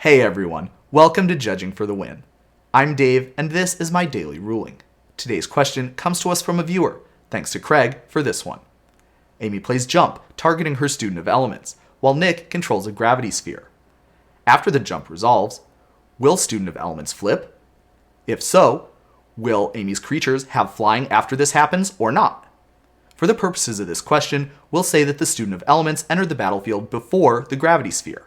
Hey everyone, welcome to Judging for the Win. I'm Dave, and this is my daily ruling. Today's question comes to us from a viewer. Thanks to Craig for this one. Amy plays jump, targeting her student of elements, while Nick controls a gravity sphere. After the jump resolves, will student of elements flip? If so, will Amy's creatures have flying after this happens or not? For the purposes of this question, we'll say that the student of elements entered the battlefield before the gravity sphere.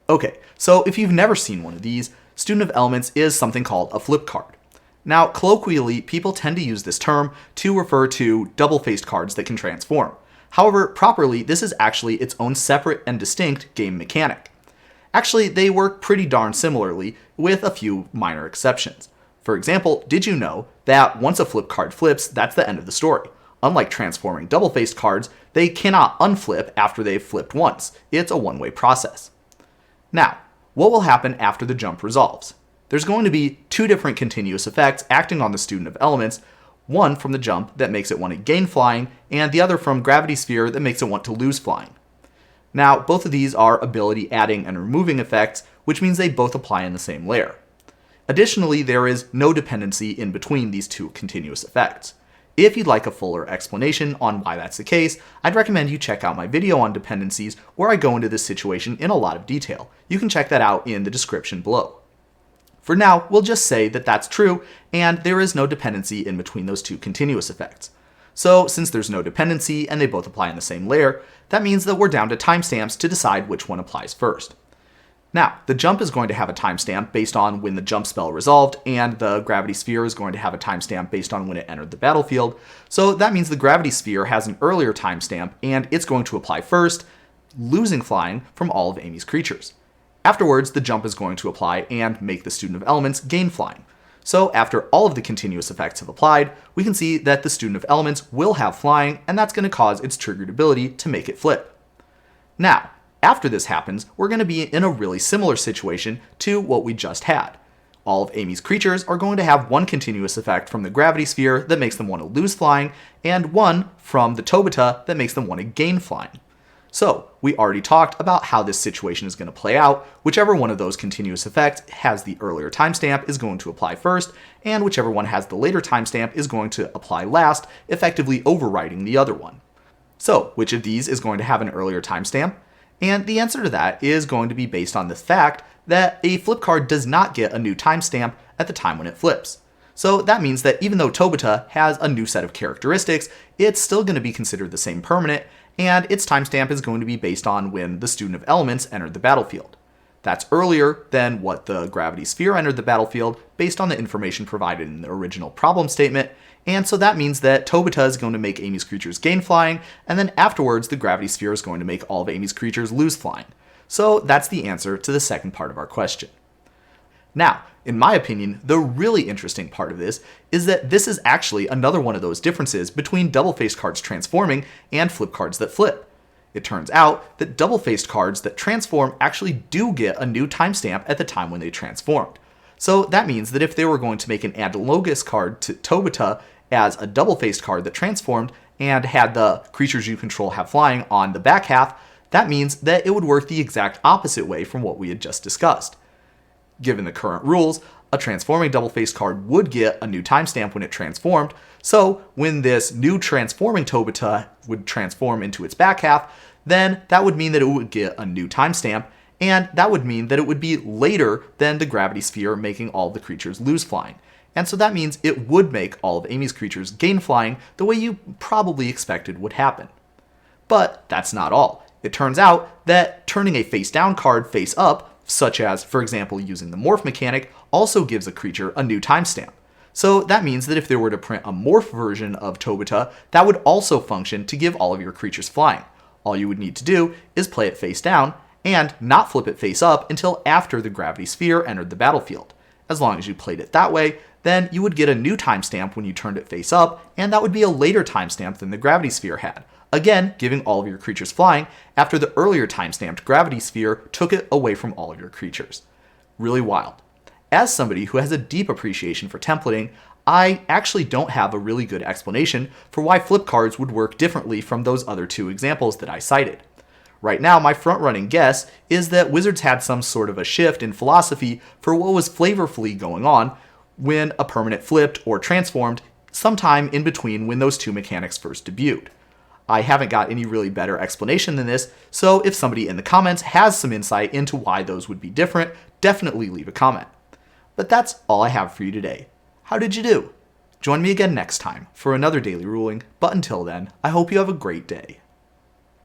Okay, so if you've never seen one of these, student of elements is something called a flip card. Now, colloquially, people tend to use this term to refer to double-faced cards that can transform. However, properly, this is actually its own separate and distinct game mechanic. Actually, they work pretty darn similarly, with a few minor exceptions. For example, did you know that once a flip card flips, that's the end of the story? Unlike transforming double-faced cards, they cannot unflip after they've flipped once. It's a one-way process. Now, what will happen after the jump resolves? There's going to be two different continuous effects acting on the student of elements, one from the jump that makes it want to gain flying, and the other from gravity sphere that makes it want to lose flying. Now, both of these are ability adding and removing effects, which means they both apply in the same layer. Additionally, there is no dependency in between these two continuous effects. If you'd like a fuller explanation on why that's the case, I'd recommend you check out my video on dependencies where I go into this situation in a lot of detail. You can check that out in the description below. For now, we'll just say that that's true, and there is no dependency in between those two continuous effects. So, since there's no dependency and they both apply in the same layer, that means that we're down to timestamps to decide which one applies first. Now, the jump is going to have a timestamp based on when the jump spell resolved, and the gravity sphere is going to have a timestamp based on when it entered the battlefield. So that means the gravity sphere has an earlier timestamp, and it's going to apply first, losing flying from all of Amy's creatures. Afterwards, the jump is going to apply and make the student of elements gain flying. So after all of the continuous effects have applied, we can see that the student of elements will have flying, and that's going to cause its triggered ability to make it flip. Now, after this happens, we're going to be in a really similar situation to what we just had. All of Amy's creatures are going to have one continuous effect from the gravity sphere that makes them want to lose flying, and one from the Tobita that makes them want to gain flying. So, we already talked about how this situation is going to play out. Whichever one of those continuous effects has the earlier timestamp is going to apply first, and whichever one has the later timestamp is going to apply last, effectively overriding the other one. So, which of these is going to have an earlier timestamp? And the answer to that is going to be based on the fact that a flip card does not get a new timestamp at the time when it flips. So that means that even though Tobita has a new set of characteristics, it's still going to be considered the same permanent, and its timestamp is going to be based on when the student of elements entered the battlefield. That's earlier than what the gravity sphere entered the battlefield based on the information provided in the original problem statement, and so that means that Tobita is going to make Amy's creatures gain flying, and then afterwards the gravity sphere is going to make all of Amy's creatures lose flying. So that's the answer to the second part of our question. Now, in my opinion, the really interesting part of this is that this is actually another one of those differences between double-faced cards transforming and flip cards that flip. It turns out that double-faced cards that transform actually do get a new timestamp at the time when they transformed. So that means that if they were going to make an analogous card to Tobita as a double-faced card that transformed and had the creatures you control have flying on the back half, that means that it would work the exact opposite way from what we had just discussed. Given the current rules, a transforming double-faced card would get a new timestamp when it transformed, so when this new transforming Tobita would transform into its back half, then that would mean that it would get a new timestamp, and that would mean that it would be later than the gravity sphere making all of the creatures lose flying. And so that means it would make all of Amy's creatures gain flying the way you probably expected would happen. But that's not all. It turns out that turning a face-down card face-up, such as, for example, using the morph mechanic, also gives a creature a new timestamp. So that means that if they were to print a morph version of Tobita, that would also function to give all of your creatures flying. All you would need to do is play it face down, and not flip it face up until after the gravity sphere entered the battlefield. As long as you played it that way, then you would get a new timestamp when you turned it face up, and that would be a later timestamp than the gravity sphere had. Again, giving all of your creatures flying after the earlier timestamped gravity sphere took it away from all of your creatures. Really wild. As somebody who has a deep appreciation for templating, I actually don't have a really good explanation for why flip cards would work differently from those other two examples that I cited. Right now, my front-running guess is that Wizards had some sort of a shift in philosophy for what was flavorfully going on when a permanent flipped or transformed sometime in between when those two mechanics first debuted. I haven't got any really better explanation than this, so if somebody in the comments has some insight into why those would be different, definitely leave a comment. But that's all I have for you today. How did you do? Join me again next time for another daily ruling, but until then, I hope you have a great day.